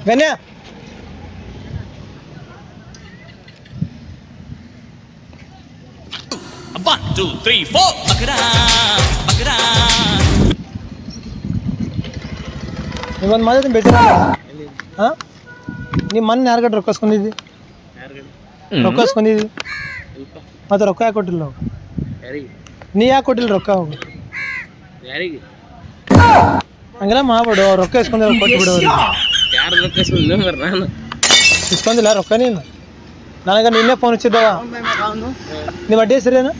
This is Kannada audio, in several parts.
ಗಣ್ಯ One, two, three, four. Bakra, bakra. ನೀವೊಂದು ಮಾತಾಡ್ತೀನಿ ಬೇಜಾರ ಹಾಂ ನಿಮ್ಮ ಮನೆ ಯಾರ್ಗಡೆ ರೊಕ್ಕಸ್ಕೊಂಡಿದ್ದಿ ರೊಕ್ಕಸ್ಕೊಂಡಿದ್ದಿ ಮತ್ತೆ ರೊಕ್ಕ ಯಾಕೆ ಕೊಟ್ಟಿಲ್ಲ ನಾವು ನೀ ಯಾಕೆ ಕೊಟ್ಟಿಲ್ಲ ರೊಕ್ಕ ಹೋಗು ಹಂಗೆಲ್ಲ ಮಾಡ್ಬಿಡು ಅವ್ರು ರೊಕ್ಕ ಇಸ್ಕೊಂಡ್ರೆ ಕೊಟ್ಟು ಬಿಡು ಅವ್ರಿಗೆ ಇಸ್ಕೊಂಡಿಲ್ಲ ರೊಕ್ಕ ನೀನು ನನಗೆ ನಿನ್ನೆ ಫೋನ್ ಹಚ್ಚಿದ್ದವ ನಿಮ್ಮ ಅಡ್ಡಿ ಹೆಸರೇನು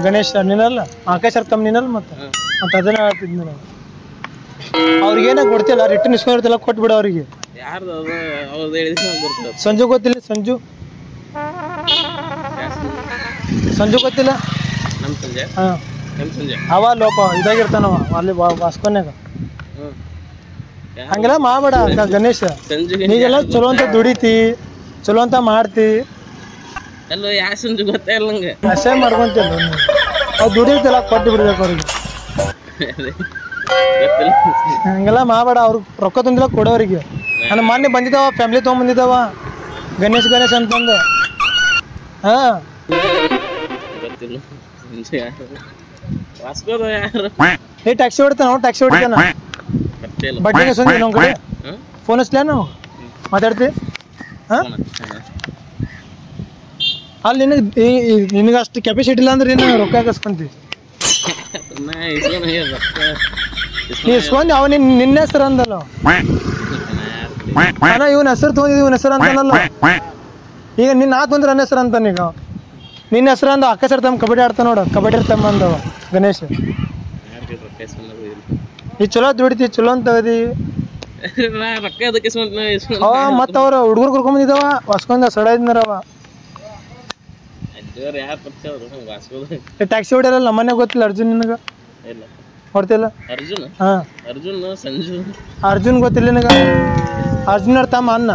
ಗಣೇಶ್ ನೀನಲ್ಲ ಆಕಾಶ್ ಅರ್ಥಮ್ ನೀನಲ್ಲ ಮತ್ತೆ ಅದನ್ನ ಹೇಳ್ತಿದ್ನಿ ನಾನು ಅವ್ರಿಗೇನ ಕೊಡ್ತಿಲ್ಲ ರಿಟರ್ನ್ ಇಸ್ಕೊಂಡಿರ್ತಿಲ್ಲ ಕೊಟ್ಬಿಡು ಅವ್ರಿಗೆ ಸಂಜು ಗೊತ್ತಿಲ್ಲ ಸಂಜು ಗೊತ್ತಿಲ್ಲ ಹಾಂ ಅವ ಲೋಪ ಇದಾಗಿರ್ತಾನವ ಅಲ್ಲಿ ವಾಸ್ಕೊನ್ಯಾಗ ಹಂಗೆಲ್ಲ ಮಾಡ್ಬೇಡ ಗಣೇಶ ನೀಗೆಲ್ಲ ಚಲೋ ಅಂತ ದುಡಿತಿ ಚಲೋ ಅಂತ ಮಾಡ್ತಿ ಅಷ್ಟೇ ಮಾಡ್ಕೊಂತಿಲ್ಲ ಅವ್ ದುಡಿತಿಲ್ಲ ಕೊಟ್ಟು ಬಿಡ್ಬೇಕು ಅವ್ರಿಗೆ ಹಂಗೆಲ್ಲ ಮಾಡ್ಬೇಡ ಅವ್ರಿಗೆ ರೊಕ್ಕ ತಂದಿಲ್ಲ ಕೊಡೋರಿಗೆ ನನ್ನ ಮೊನ್ನೆ ಬಂದಿದ್ದಾವ ಫ್ಯಾಮಿಲಿ ತೊಗೊಂಬಂದಿದ್ದಾವ ಗಣೇಶ್ ಅಂತಂದು ಹಾಂ ಏ ಟ್ಯಾಕ್ಸಿ ಹೊಡಿತಾನ ಅವ್ನು ಟ್ಯಾಕ್ಸಿ ಹೊಡಿತಾನ ಬಡ್ಡಿಗೆ ಸಂಜೆ ನಮ್ಮ ಕಡೆ ಫೋನ್ ಹಚ್ಲ ನಾವು ಮಾತಾಡ್ತಿ ಹಾಂ ಅಲ್ಲಿ ನಿನಗೆ ಅಷ್ಟು ಕೆಪಾಸಿಟಿ ಇಲ್ಲ ಅಂದ್ರೆ ನೀನು ರೊಕ್ಕ ಹಾಕಿಸ್ಕೊಂತಿ ನೀ ಇಸ್ಕೊಂಡು ಅವ ನಿನ್ನ ಹೆಸರು ಅಂದಲ್ಲ ಅಣ್ಣ ಇವನ ಹೆಸರು ತೊಗೊಂಡಿದ್ದು ಇವನ ಹೆಸರು ಅಂತಾನಲ್ಲ ಈಗ ನಿನ್ನ ತೊಂದ್ರೆ ನನ್ನ ಹೆಸರು ಅಂತಾನೆ ಈಗ ನಿನ್ನ ಹೆಸರು ಅಂದ ಅಕ್ಕ ಸರ್ ತಮ್ಮ ಕಬಡ್ಡಿ ಆಡ್ತಾನ ನೋಡು ಕಬಡ್ಡಿ ತಮ್ಮ ಅಂದವ ಗಣೇಶ್ ಈ ಚಲೋ ದುಡಿತಿ ಚಲೋ ಅಂತ ತಗದಿ ಅವ ಮತ್ತು ಅವ್ರ ಹುಡುಗರು ಕರ್ಕೊಂಬಂದಿದ್ದಾವ ಹೊಸ್ಕೊಂಡ ಸಡಾಯ್ದನರವ ಟ್ಯಾಕ್ಸಿ ಹೊಡ್ಯಾರ ನಮ್ಮನೆ ಗೊತ್ತಿಲ್ಲ ಅರ್ಜುನ್ ನಿನಗ ಹೊಡ್ತಿಲ್ಲ ಹಾಂ ಅರ್ಜುನ್ ಗೊತ್ತಿಲ್ಲ ನಿನಗ ಅರ್ಜುನ್ ಅವ್ರ ತಮ್ಮ ಅನ್ನ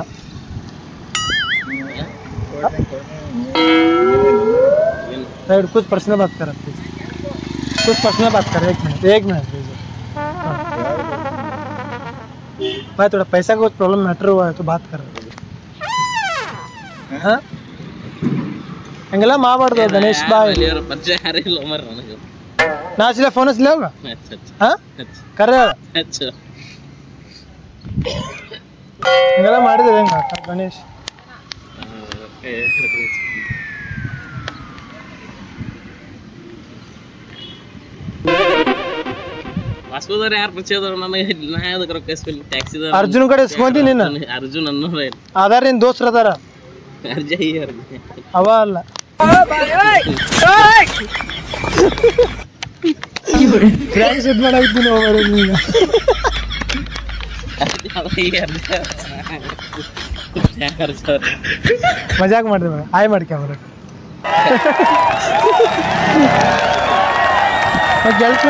कुछ पर्सनल बात कर रहे कुछ पर्सनल बात कर रहे एक मिनट भाई थोड़ा पैसा का कुछ प्रॉब्लम मैटर हुआ है तो बात कर रहे हाँ ಹಂಗೆಲ್ಲ ಮಾಡಬಾರ್ದು ಗಣೇಶ್ ಬಾಯ್ ನಾ ಹಚ್ಚಲ ಫೋನ್ ಹಚ್ಚಲ ಹಾಂ ಕರೆ ಹಂಗೆಲ್ಲ ಮಾಡಿದ್ರೆ ಹೆಂಗ ಗಣೇಶ್ ಅರ್ಜುನ್ ಕಡೆ ಇಸ್ಕೊಂತಿ ನೀನು ಅದಾರ ನಿನ್ ದೋಸ್ತ್ರ ಅದಾರ ಅವ ಅಲ್ಲ ಶೂಟ್ ಮಾಡಾಗಿದ್ದೀನಿ ಮಜಾಕ್ ಮಾಡಿದೆ ಆಯ್ ಮಾಡ್ಕೊಂಬರ ಗೆಲ್ಸ